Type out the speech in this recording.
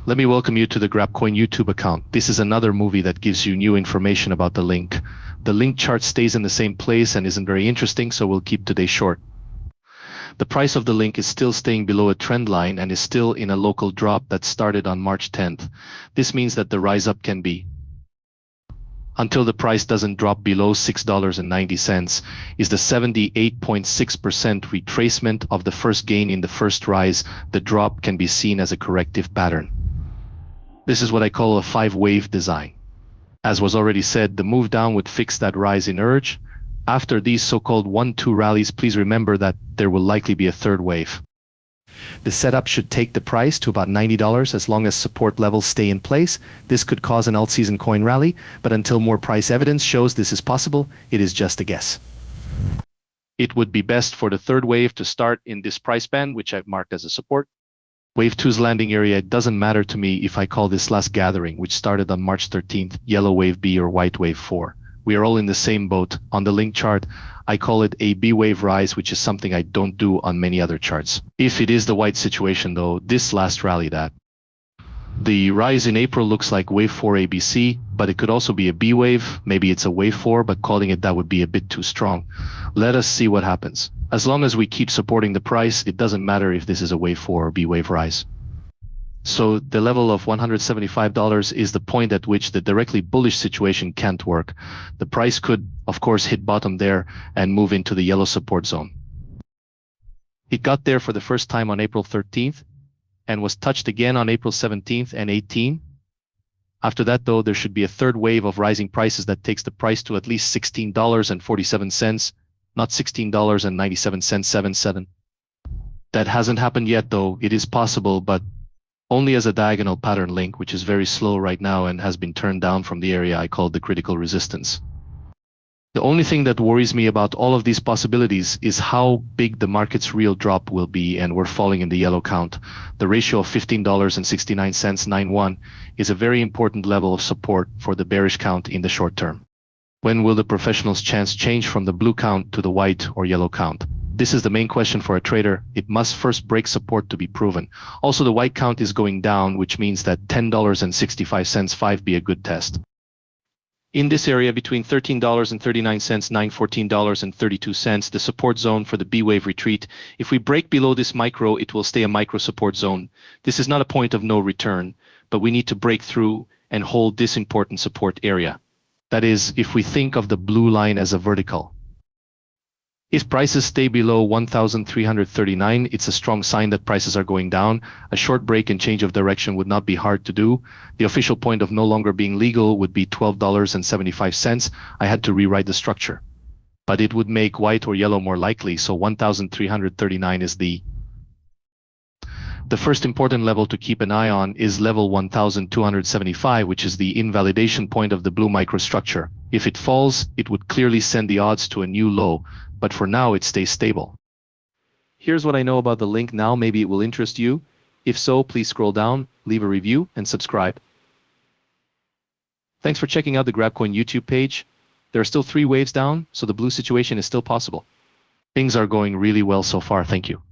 Let me welcome you to the GrapCoin YouTube account. This is another movie that gives you new information about the link. The link chart stays in the same place and isn't very interesting, so we'll keep today short. The price of the link is still staying below a trend line and is still in a local drop that started on March 10th. This means that the rise up can be until the price doesn't drop below $6.90, is the 78.6% retracement of the first gain in the first rise. The drop can be seen as a corrective pattern. This is what I call a five-wave design. As was already said, the move down would fix that rise in urge. After these so-called 1-2 rallies, please remember that there will likely be a third wave. The setup should take the price to about $90 as long as support levels stay in place. This could cause an alt-season coin rally, but until more price evidence shows this is possible, it is just a guess. It would be best for the third wave to start in this price band, which I've marked as a support. Wave 2's landing area, it doesn't matter to me if I call this last gathering, which started on March 13th, yellow wave B or white wave 4. We are all in the same boat. On the link chart, I call it a B wave rise, which is something I don't do on many other charts. If it is the white situation though, this last rally that. The rise in April looks like wave 4 ABC, but it could also be a B wave. Maybe it's a wave 4, but calling it that would be a bit too strong. Let us see what happens. As long as we keep supporting the price, it doesn't matter if this is a wave 4 or B wave rise. So the level of $175 is the point at which the directly bullish situation can't work. The price could, of course, hit bottom there and move into the yellow support zone. It got there for the first time on April 13th and was touched again on April 17th and 18th. After that, though, there should be a third wave of rising prices that takes the price to at least $16.47, not $16.9777. That hasn't happened yet, though. It is possible, but only as a diagonal pattern link, which is very slow right now and has been turned down from the area I called the critical resistance. The only thing that worries me about all of these possibilities is how big the market's real drop will be, and we're falling in the yellow count. The ratio of $15.69.91 is a very important level of support for the bearish count in the short term. When will the professional's chance change from the blue count to the white or yellow count? This is the main question for a trader. It must first break support to be proven. Also, the white count is going down, which means that $10.65 5 be a good test. In this area between $13.39, $14.32, the support zone for the B wave retreat. If we break below this micro, it will stay a micro support zone. This is not a point of no return, but we need to break through and hold this important support area. That is, if we think of the blue line as a vertical. If prices stay below 1,339, it's a strong sign that prices are going down. A short break and change of direction would not be hard to do. The official point of no longer being legal would be $12.75. I had to rewrite the structure, but it would make white or yellow more likely. So 1,339 is the first important level to keep an eye on is level 1,275, which is the invalidation point of the blue microstructure. If it falls, it would clearly send the odds to a new low, but for now it stays stable. Here's what I know about the link now. Maybe it will interest you. If so, please scroll down, leave a review, and subscribe. Thanks for checking out the GrapCoin YouTube page. There are still 3 waves down, so the blue situation is still possible. Things are going really well so far. Thank you.